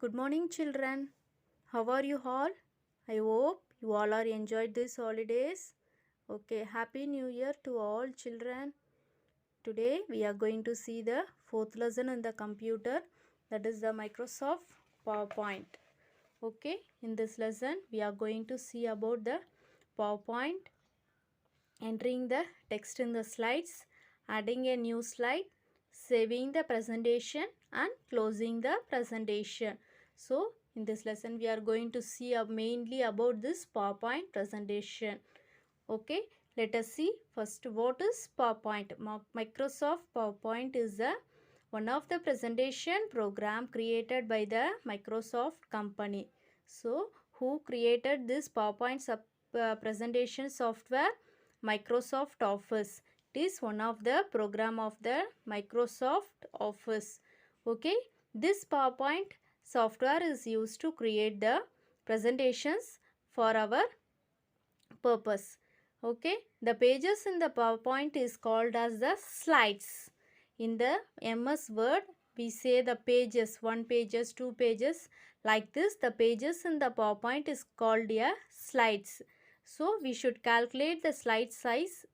Good morning, children. How are you all? I hope you all are enjoyed these holidays. Okay, Happy New Year to all children. Today we are going to see the fourth lesson in the computer, that is the Microsoft PowerPoint. Okay, in this lesson we are going to see about the PowerPoint, entering the text in the slides, adding a new slide, saving the presentation and closing the presentation. So in this lesson we are going to see mainly about this PowerPoint presentation. Okay, let us see first what is PowerPoint. Microsoft PowerPoint is one of the presentation program created by the Microsoft company. So who created this PowerPoint presentation software? Microsoft Office. It is one of the program of the Microsoft Office. Okay, this PowerPoint software is used to create the presentations for our purpose. Okay, the pages in the PowerPoint is called as the slides. In the MS Word we say the pages, 1 pages, 2 pages, like this. The pages in the PowerPoint is called slides. So we should calculate the slide size,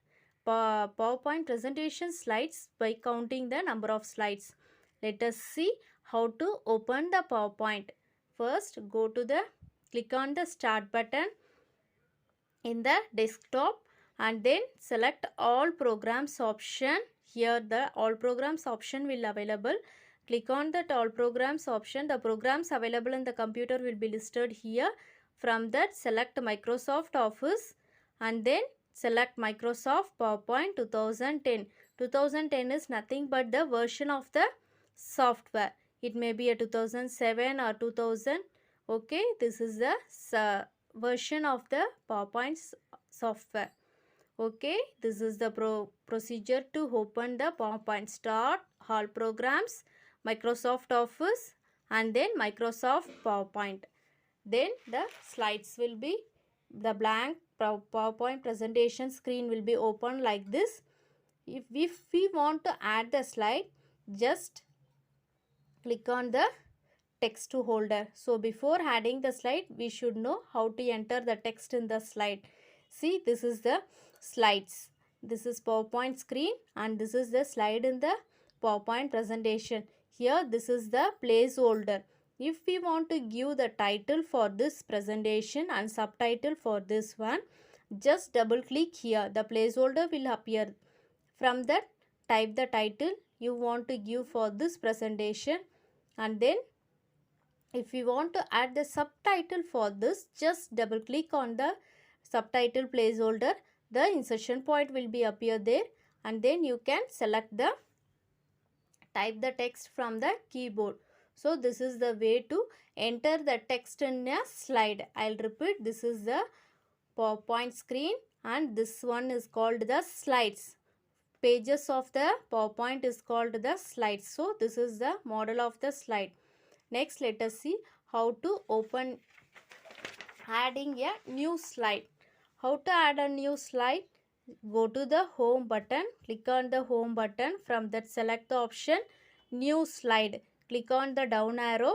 PowerPoint presentation slides, by counting the number of slides. Let us see how to open the PowerPoint. First click on the start button in the desktop and then select all programs option. Here the all programs option will available. Click on that all programs option. The programs available in the computer will be listed here. From that select Microsoft Office and then select Microsoft PowerPoint 2010. 2010 is nothing but the version of the software. It may be a 2007 or 2000. Okay, this is the version of the PowerPoint software. Okay, this is the procedure to open the PowerPoint. Start all programs, Microsoft Office and then Microsoft PowerPoint. Then the slides will be, the blank PowerPoint presentation screen will be open like this. If we want to add the slide, just click on the text holder. So before adding the slide, we should know how to enter the text in the slide. See, this is the slides. This is PowerPoint screen and this is the slide in the PowerPoint presentation. Here this is the placeholder. If we want to give the title for this presentation and subtitle for this one, just double click here. The placeholder will appear. From that, type the title you want to give for this presentation, and then if you want to add the subtitle for this, just double click on the subtitle placeholder. The insertion point will be appear there and then you can select the type the text from the keyboard. So this is the way to enter the text in a slide. I'll repeat, this is the PowerPoint screen and this one is called the slides. Pages of the PowerPoint is called the slides. So this is the model of the slide. Next, let us see how to open adding a new slide. How to add a new slide? Go to the home button, click on the home button. From that select the option new slide. Click on the down arrow.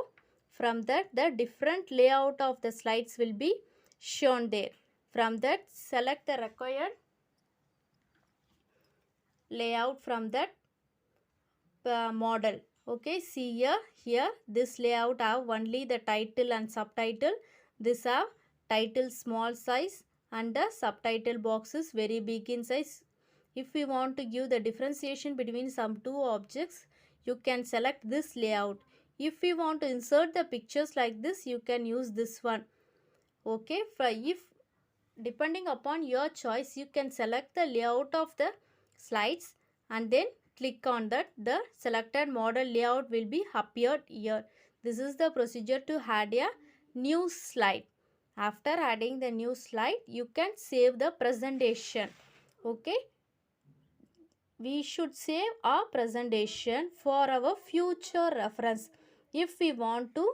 From that the different layout of the slides will be shown there. From that select the required layout from that model. Okay, see here this layout have only the title and subtitle. This have title small size and the subtitle box is very big in size. If we want to give the differentiation between some two objects, you can select this layout. If we want to insert the pictures like this, you can use this one. Okay, if depending upon your choice, you can select the layout of the slides and then click on that. The selected model layout will be appeared here. This is the procedure to add a new slide. After adding the new slide, you can save the presentation. Okay, we should save our presentation for our future reference. If we want to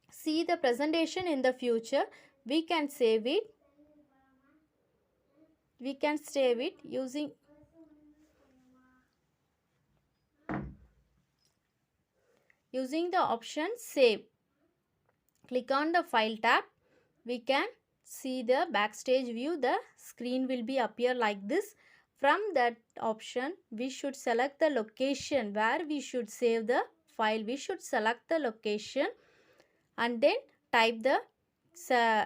see the presentation in the future, we can save it. We can save it using the option save. Click on the file tab. We can see the backstage view. The screen will be appear like this. From that option, we should select the location where we should save the file. We should select the location and then type the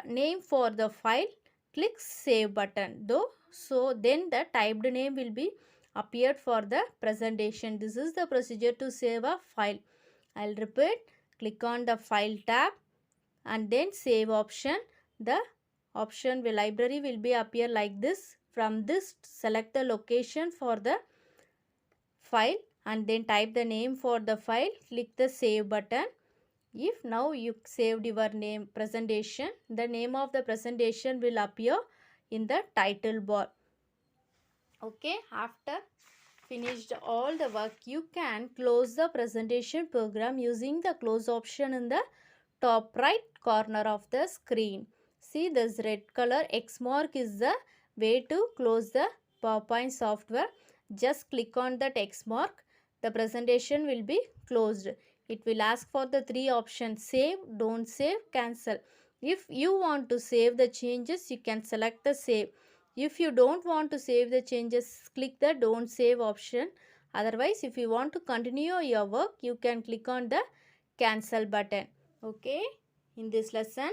name for the file. Click save button though, so then the typed name will be appeared for the presentation. This is the procedure to save a file. I'll repeat. Click on the file tab and then save option. The option library will be appear like this. From this, select the location for the file and then type the name for the file. Click the save button. If now you saved your name presentation, the name of the presentation will appear in the title bar. Okay, after finished all the work, you can close the presentation program using the close option in the top right corner of the screen. See, this red color X mark is the way to close the PowerPoint software. Just click on that X mark. The presentation will be closed. It will ask for the three options: save, don't save, cancel. If you want to save the changes, you can select the save. If you don't want to save the changes, click the don't save option. Otherwise, if you want to continue your work, you can click on the cancel button. Okay, in this lesson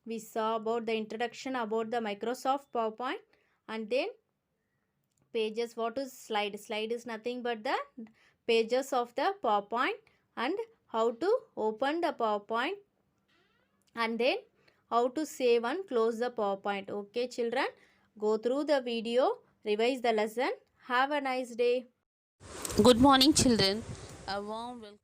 we saw about the introduction about the Microsoft PowerPoint, and then pages. What is slide? Slide is nothing but the pages of the PowerPoint, and how to open the PowerPoint, and then how to save and close the PowerPoint. Okay children, go through the video, revise the lesson. Have a nice day. Good morning, children. A warm welcome.